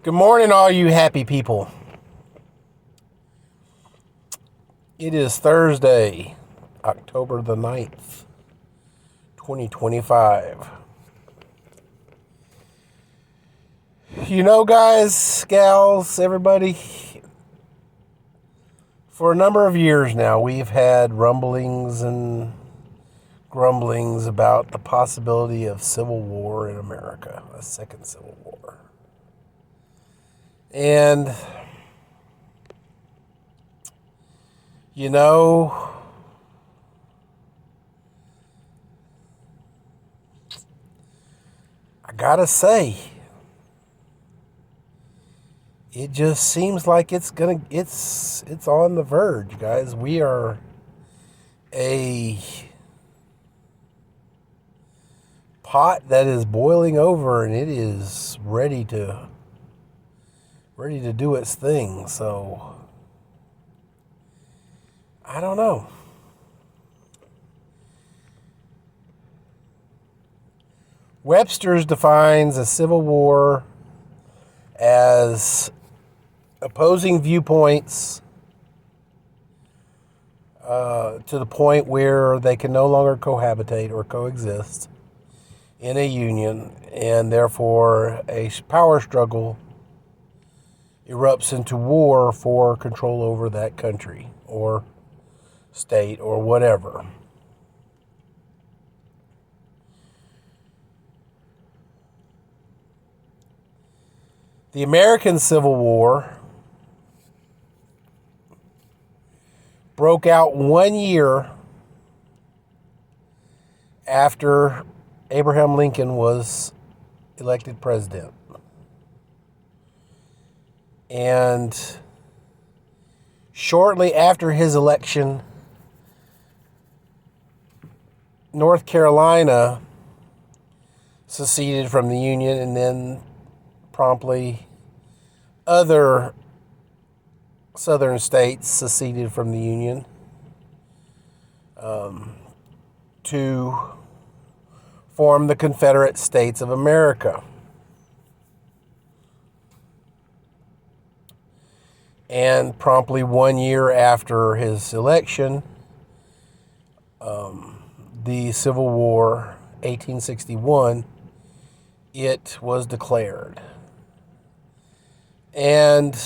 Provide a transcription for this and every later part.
Good morning, all you happy people. It is Thursday, October the 9th, 2025. You know, guys, gals, everybody, for a number of years now, we've had rumblings and grumblings about the possibility of civil war in America, a second civil war. And you know, I gotta say, it just seems like it's on the verge, guys. We are a pot that is boiling over, and it is ready to do its thing. So I don't know. Webster's defines a civil war as opposing viewpoints to the point where they can no longer cohabitate or coexist in a union, and therefore a power struggle erupts into war for control over that country or state or whatever. The American Civil War broke out 1 year after Abraham Lincoln was elected president. And shortly after his election, North Carolina seceded from the Union, and then promptly other southern states seceded from the Union to form the Confederate States of America. And promptly 1 year after his election, the Civil War, 1861, it was declared. And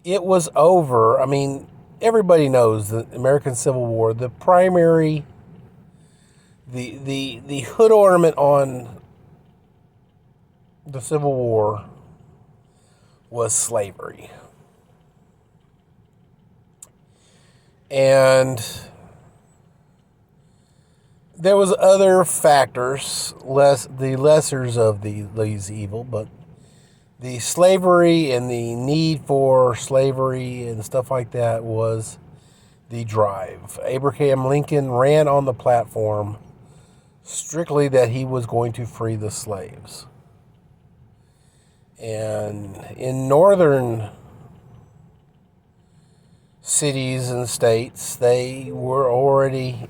it was over. I mean, everybody knows the American Civil War, the primary, the hood ornament on the Civil War was slavery. And there was other factors, the lessers of these evil, but the slavery and the need for slavery and stuff like that was the drive. Abraham Lincoln ran on the platform strictly that he was going to free the slaves. And in northern cities and states, they were already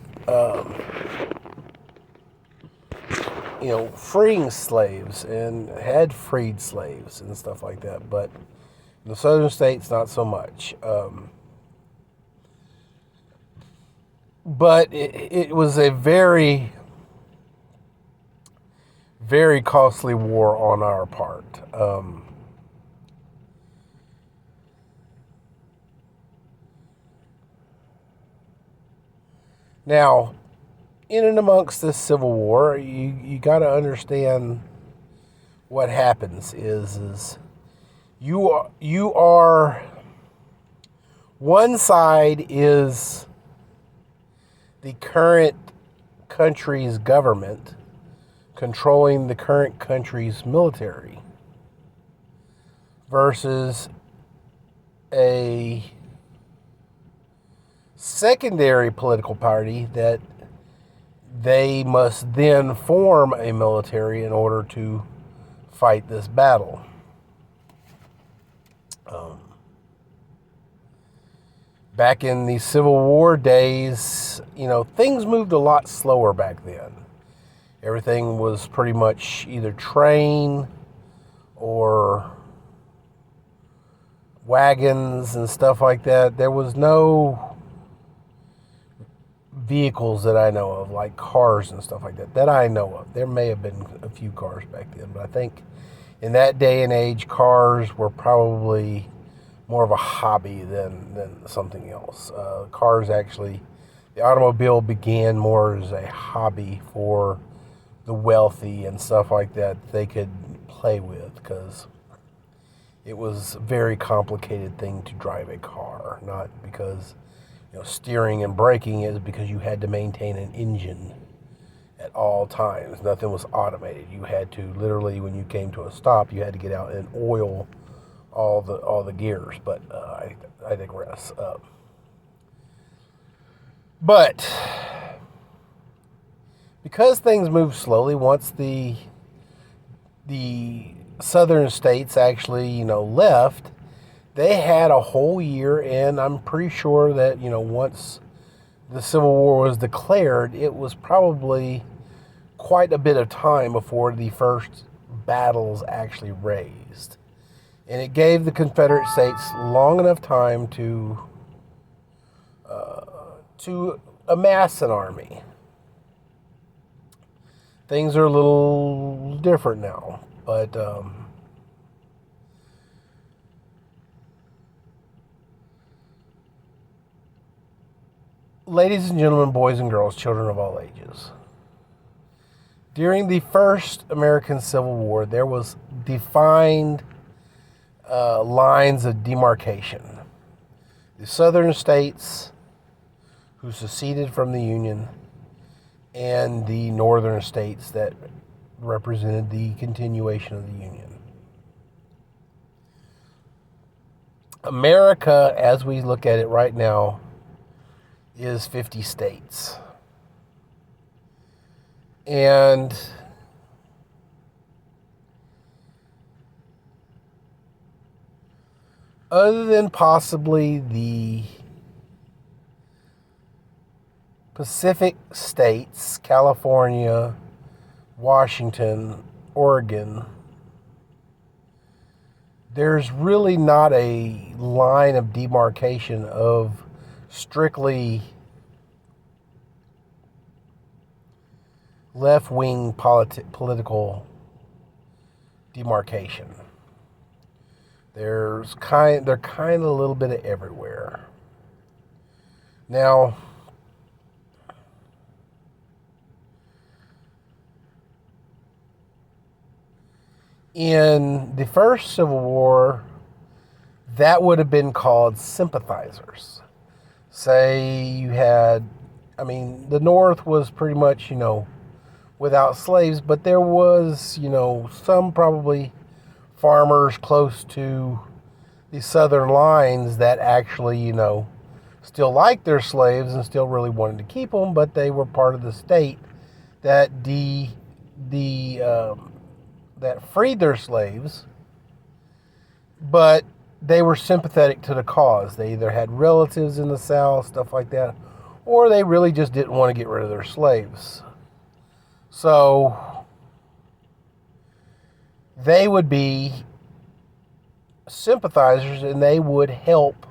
freeing slaves and had freed slaves and stuff like that. But in the southern states, not so much. But it was a very, very costly war on our part. Now, in and amongst this Civil War, you got to understand what happens is you are one side is the current country's government controlling the current country's military versus a secondary political party that they must then form a military in order to fight this battle. Back in the Civil War days, things moved a lot slower back then. Everything was pretty much either train or wagons and stuff like that. There was no vehicles that I know of, like cars and stuff like that I know of. There may have been a few cars back then, but I think in that day and age, cars were probably more of a hobby than something else. Cars actually, the automobile began more as a hobby for the wealthy and stuff like that they could play with, because it was a very complicated thing to drive a car, not because steering and braking, is because you had to maintain an engine at all times. Nothing was automated. You had to literally, when you came to a stop, you had to get out and oil all the gears. But I digress. But because things moved slowly, once the southern states actually left, they had a whole year, and I'm pretty sure that once the Civil War was declared, it was probably quite a bit of time before the first battles actually raised. And it gave the Confederate States long enough time to amass an army. Things are a little different now, but ladies and gentlemen, boys and girls, children of all ages, during the first American Civil War, there was defined lines of demarcation. The southern states, who seceded from the Union, and the northern states that represented the continuation of the Union. America, as we look at it right now, is 50 states. And other than possibly the Pacific states, California, Washington, Oregon, there's really not a line of demarcation of strictly left-wing political demarcation. They're kind of a little bit of everywhere. Now, in the first Civil War, that would have been called sympathizers. Say you had, the North was pretty much, without slaves, but there was, some probably farmers close to the southern lines that actually, still liked their slaves and still really wanted to keep them, but they were part of the state that that freed their slaves, but they were sympathetic to the cause. They either had relatives in the South, stuff like that, or they really just didn't want to get rid of their slaves. So they would be sympathizers, and they would help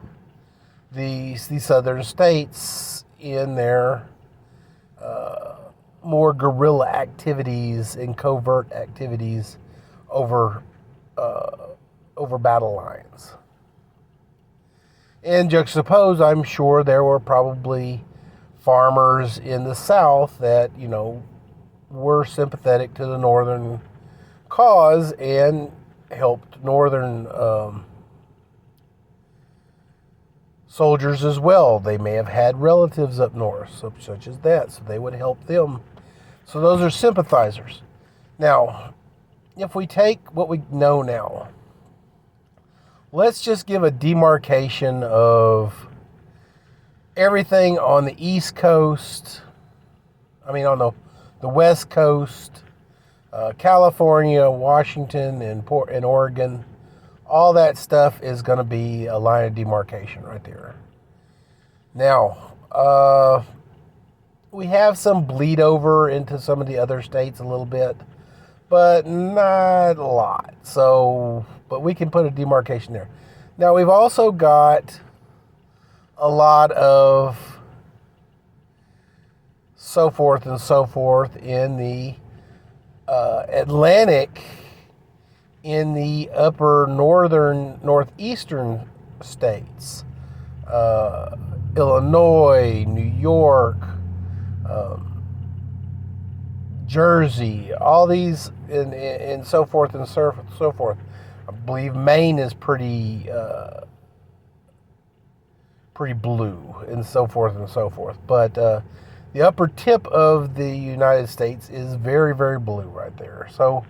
these southern states in their more guerrilla activities and covert activities over battle lines. And juxtapose, I'm sure there were probably farmers in the South that, were sympathetic to the Northern cause and helped Northern soldiers as well. They may have had relatives up north, such as that, so they would help them. So those are sympathizers. Now, if we take what we know now, let's just give a demarcation of everything on the East Coast, on the West Coast, California, Washington, and Oregon. All that stuff is going to be a line of demarcation right there. Now, we have some bleed over into some of the other states a little bit, but not a lot. So, but we can put a demarcation there. Now, we've also got a lot of so forth and so forth in the Atlantic, in the upper northeastern states, Illinois, New York, um, Jersey, all these, and so forth and so forth. I believe Maine is pretty blue, and so forth and so forth. But the upper tip of the United States is very, very blue right there. So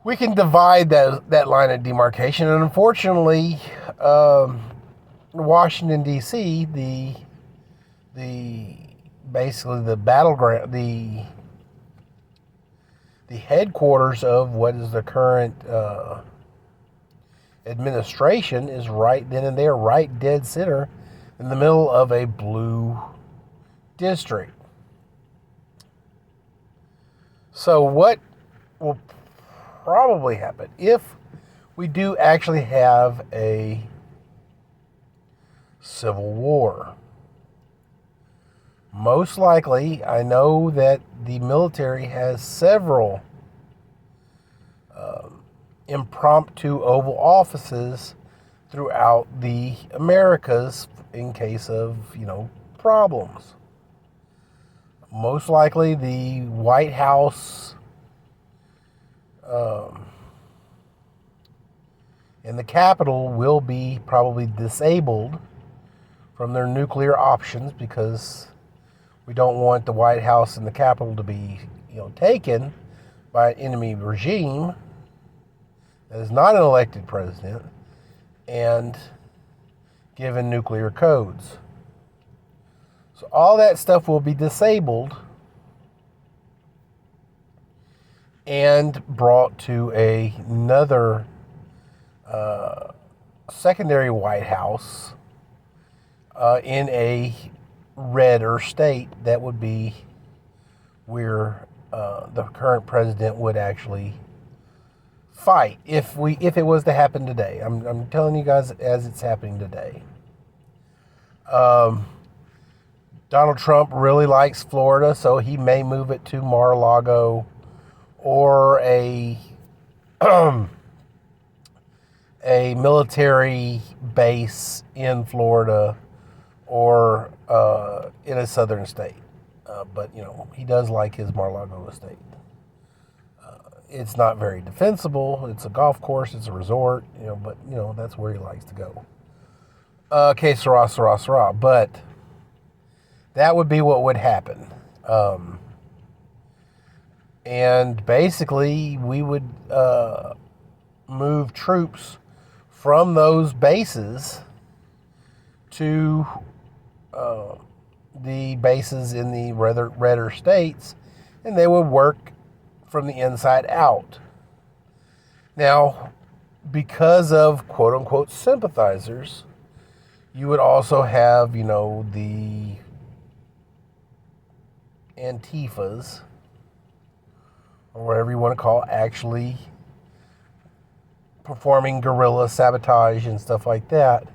we can divide that line of demarcation. And unfortunately, Washington, D.C., basically the battleground, the headquarters of what is the current administration, is right then and there, right dead center in the middle of a blue district. So what will probably happen if we do actually have a civil war? Most likely, I know that the military has several impromptu Oval Offices throughout the Americas in case of, problems. Most likely, the White House and the Capitol will be probably disabled from their nuclear options, because we don't want the White House and the Capitol to be, taken by an enemy regime that is not an elected president and given nuclear codes. So all that stuff will be disabled and brought to another secondary White House in a redder state. That would be where the current president would actually fight if it was to happen today. I'm telling you guys as it's happening today. Donald Trump really likes Florida, so he may move it to Mar-a-Lago or a military base in Florida or in a southern state. But, he does like his Mar-a-Lago estate. It's not very defensible. It's a golf course. It's a resort, but, that's where he likes to go. Okay, Sarah. But that would be what would happen. And basically, we would move troops from those bases to the bases in the redder states, and they would work from the inside out. Now, because of quote-unquote sympathizers, you would also have, the Antifas, or whatever you want to call it, actually performing guerrilla sabotage and stuff like that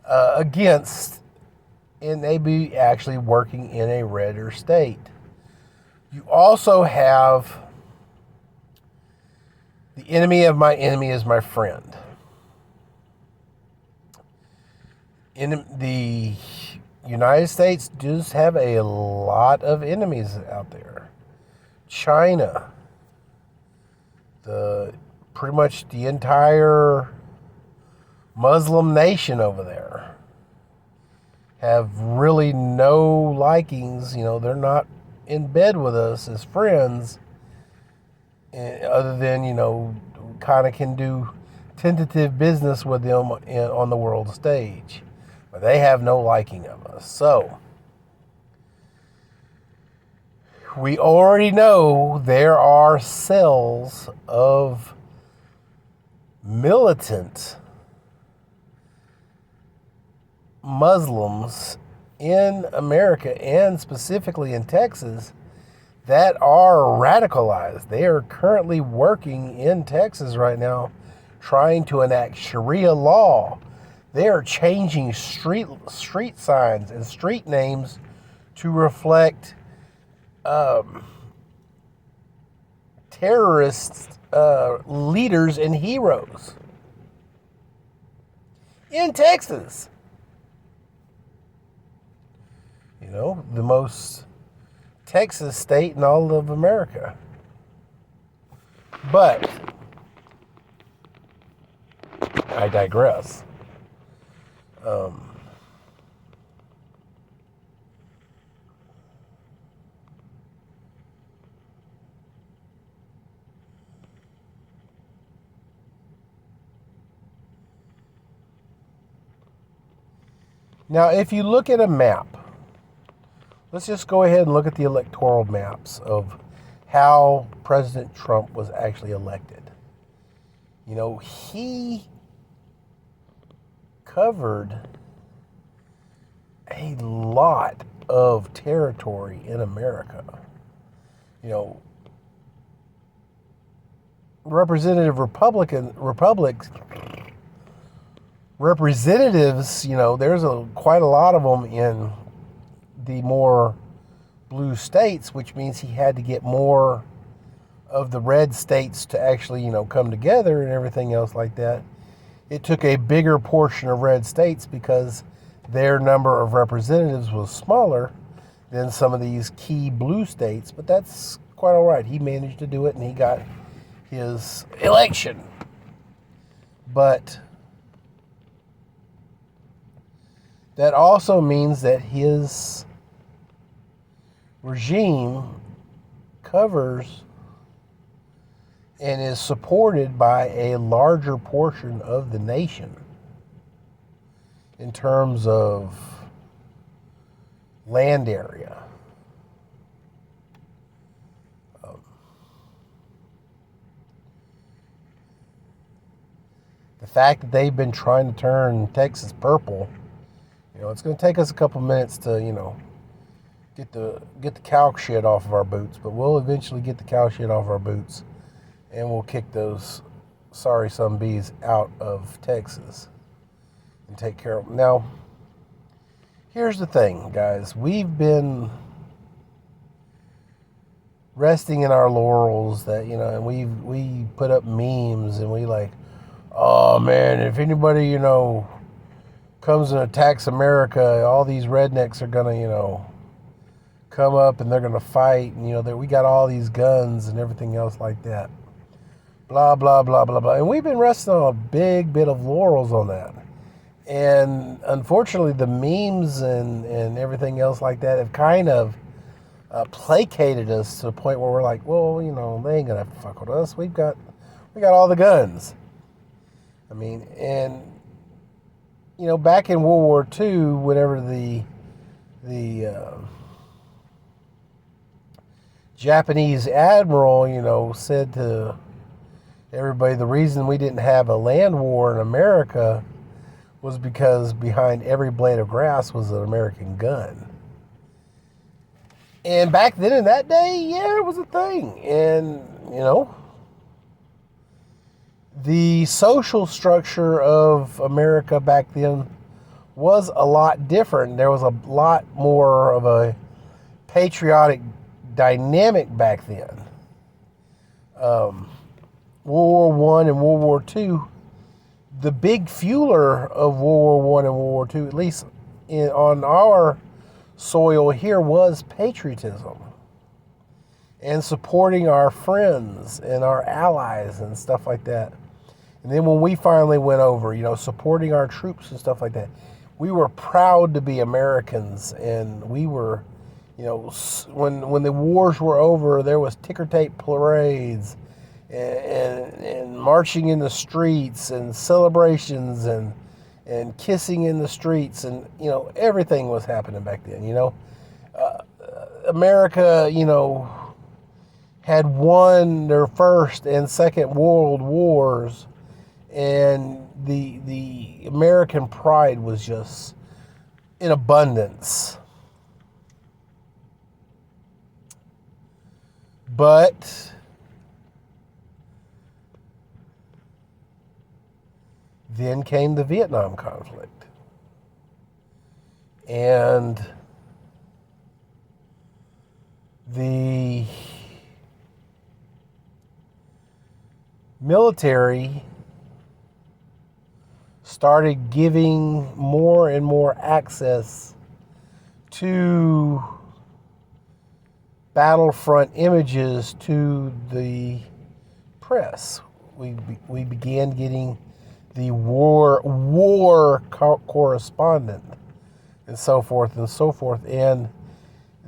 against, and they be actually working in a redder state. You also have the enemy of my enemy is my friend. In the United States does have a lot of enemies out there. China, pretty much the entire Muslim nation over there have really no likings. They're not in bed with us as friends, other than, kind of can do tentative business with them on the world stage. But they have no liking of us. So we already know there are cells of militant Muslims in America, and specifically in Texas, that are radicalized. They are currently working in Texas right now, trying to enact Sharia law. They are changing street signs and street names to reflect terrorist leaders and heroes in Texas. You know, the most Texas state in all of America. But I digress. Now, if you look at a map, let's just go ahead and look at the electoral maps of how President Trump was actually elected. You know, he covered a lot of territory in America. You know, representatives, you know, there's quite a lot of them in the more blue states, which means he had to get more of the red states to actually, you know, come together and everything else like that. It took a bigger portion of red states because their number of representatives was smaller than some of these key blue states, but that's quite all right. He managed to do it and he got his election. But that also means that his regime covers and is supported by a larger portion of the nation in terms of land area. The fact that they've been trying to turn Texas purple, you know, it's going to take us a couple minutes to, you know, get the cow shit off of our boots, but we'll eventually get the cow shit off our boots, and we'll kick those sorry some bees out of Texas and take care of them. Now, here's the thing, guys. We've been resting in our laurels that, you know, and we put up memes and we like, oh man, if anybody, you know, comes and attacks America, all these rednecks are gonna, you know, come up and they're gonna fight, and you know that we got all these guns and everything else like that. Blah blah blah blah blah. And we've been resting on a big bit of laurels on that. And unfortunately, the memes and everything else like that have kind of placated us to the point where we're like, well, you know, they ain't gonna fuck with us. We got all the guns. I mean, and you know, back in World War II, whenever the Japanese admiral, you know, said to everybody, the reason we didn't have a land war in America was because behind every blade of grass was an American gun. And back then in that day, yeah, it was a thing. And, you know, the social structure of America back then was a lot different. There was a lot more of a patriotic dynamic back then. World War I and World War II, the big fueler of World War I and World War II, at least on our soil here, was patriotism and supporting our friends and our allies and stuff like that. And then when we finally went over, you know, supporting our troops and stuff like that, we were proud to be Americans, and we were, you know, when the wars were over, there was ticker tape parades and marching in the streets and celebrations and kissing in the streets, and, you know, everything was happening back then, you know. America, you know, had won their first and second world wars, and the American pride was just in abundance. But then came the Vietnam conflict. And the military started giving more and more access to battlefront images to the press. We began getting the war correspondent and so forth and so forth. And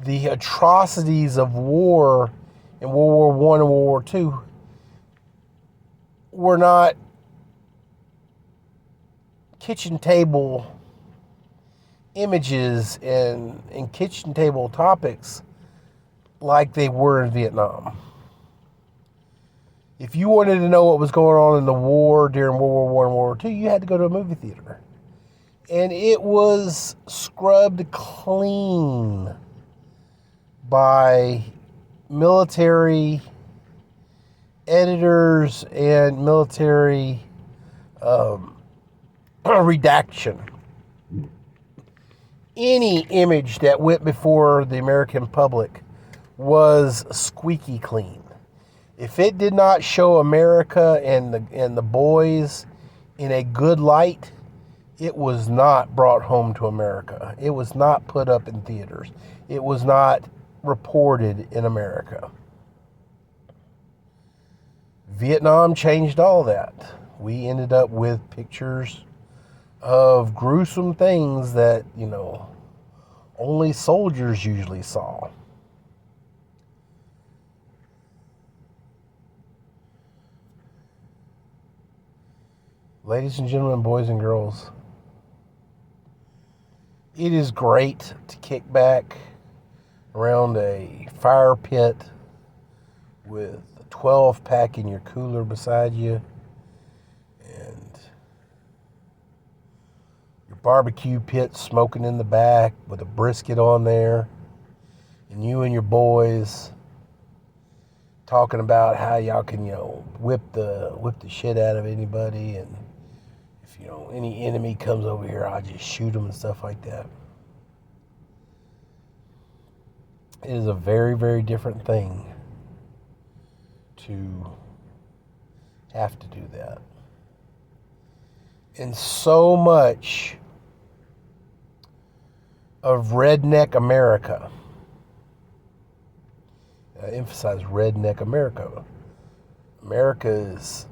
the atrocities of war in World War I and World War II were not kitchen table images and kitchen table topics like they were in Vietnam. If you wanted to know what was going on in the war during World War I and World War II, you had to go to a movie theater. And it was scrubbed clean by military editors and military redaction. Any image that went before the American public was squeaky clean. If it did not show America and the boys in a good light, it was not brought home to America. It was not put up in theaters. It was not reported in America. Vietnam changed all that. We ended up with pictures of gruesome things that, only soldiers usually saw. Ladies and gentlemen, boys and girls, it is great to kick back around a fire pit with a 12-pack in your cooler beside you and your barbecue pit smoking in the back with a brisket on there, and you and your boys talking about how y'all can, whip the shit out of anybody, and if any enemy comes over here, I'll just shoot them and stuff like that. It is a very, very different thing to have to do that. And so much of redneck America, I emphasize redneck America. America is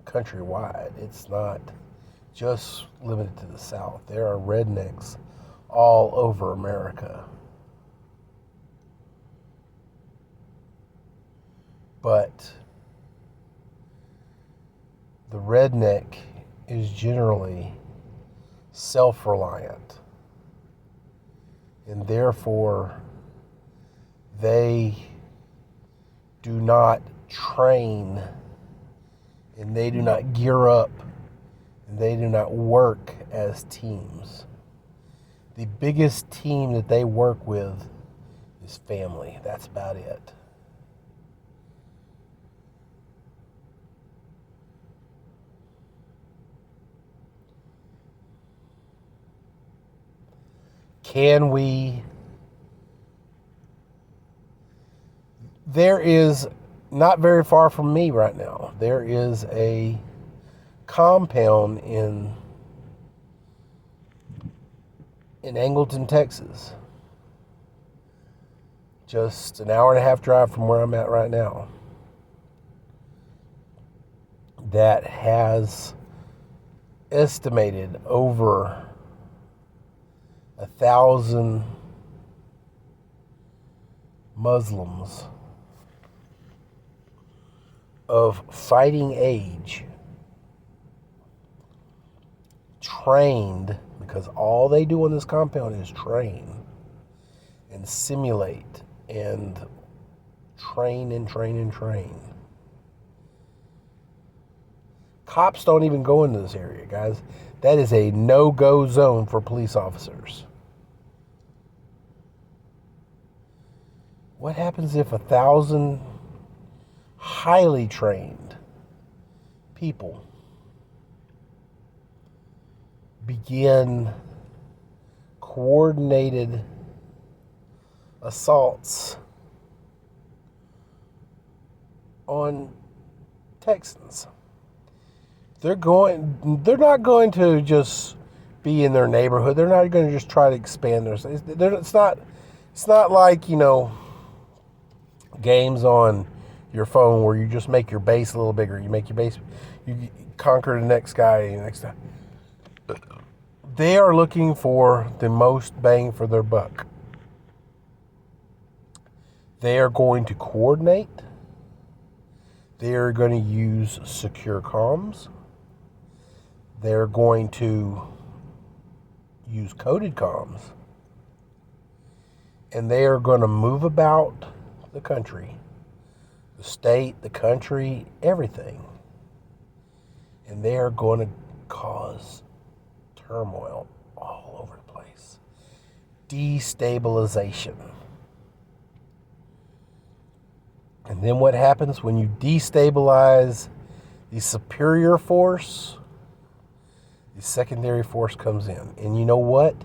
countrywide. It's not just limited to the South. There are rednecks all over America. But the redneck is generally self-reliant, and therefore they do not train, and they do not gear up, and they do not work as teams. The biggest team that they work with is family. That's about it. There is, not very far from me right now, there is a compound in Angleton, Texas. Just an hour and a half drive from where I'm at right now. That has estimated over 1,000 Muslims of fighting age trained, because all they do on this compound is train and simulate and train and train and train. Cops don't even go into this area, guys. That is a no-go zone for police officers. What happens if 1,000 highly trained people begin coordinated assaults on Texans. They're not going to just be in their neighborhood. They're not going to just try to expand their. It's not like, games on your phone where you just make your base a little bigger. You make your base, you conquer the next guy, next time. They are looking for the most bang for their buck. They are going to coordinate. They are going to use secure comms. They're going to use coded comms. And they are going to move about the country, the state, the country, everything. And they are going to cause turmoil all over the place. Destabilization. And then what happens when you destabilize the superior force? The secondary force comes in. And you know what?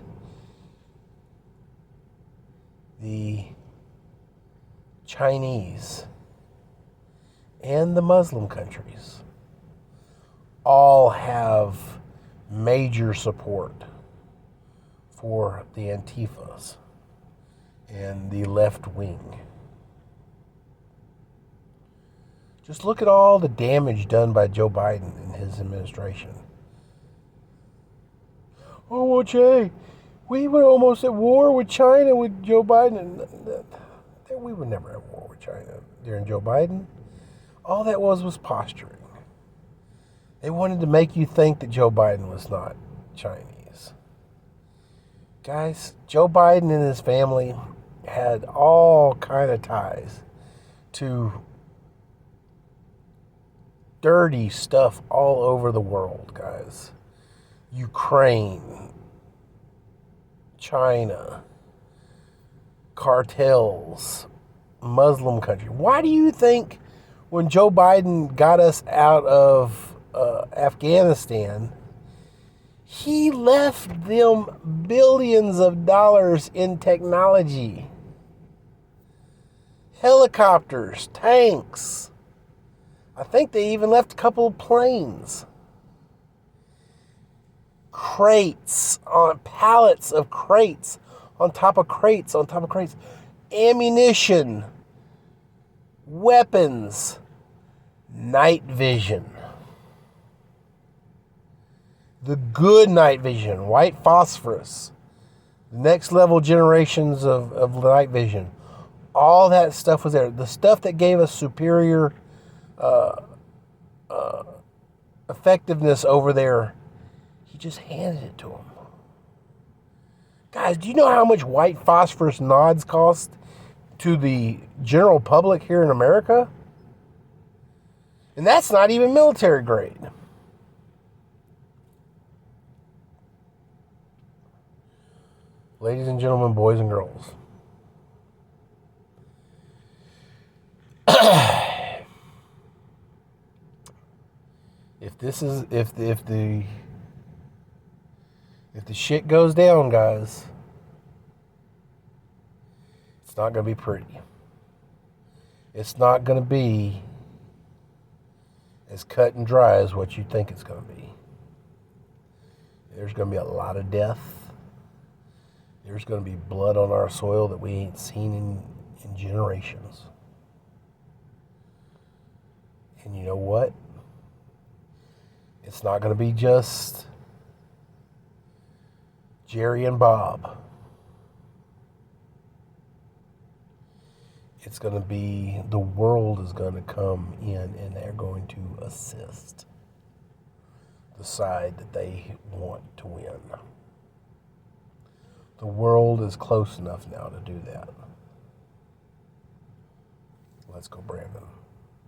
The Chinese and the Muslim countries all have major support for the Antifas and the left wing. Just look at all the damage done by Joe Biden and his administration. Oh, well, Jay, we were almost at war with China with Joe Biden. We were never at war with China during Joe Biden. All that was posturing. They wanted to make you think that Joe Biden was not Chinese. Guys, Joe Biden and his family had all kind of ties to dirty stuff all over the world, guys. Ukraine, China, cartels, Muslim country. Why do you think when Joe Biden got us out of Afghanistan, he left them billions of dollars in technology? Helicopters, tanks. I think they even left a couple of planes. Crates, on pallets of crates, on top of crates, on top of crates. Ammunition, weapons, night vision. The good night vision, white phosphorus. The next level generations of night vision. All that stuff was there. The stuff that gave us superior effectiveness over there, he just handed it to them. Guys, do you know how much white phosphorus nods cost to the general public here in America? And that's not even military grade. Ladies and gentlemen, boys and girls. If the shit goes down, guys, it's not going to be pretty. It's not going to be as cut and dry as what you think it's going to be. There's going to be a lot of death. There's going to be blood on our soil that we ain't seen in generations. And you know what? It's not going to be just Jerry and Bob. It's going to be, the world is going to come in and they're going to assist the side that they want to win. The world is close enough now to do that. Let's go, Brandon.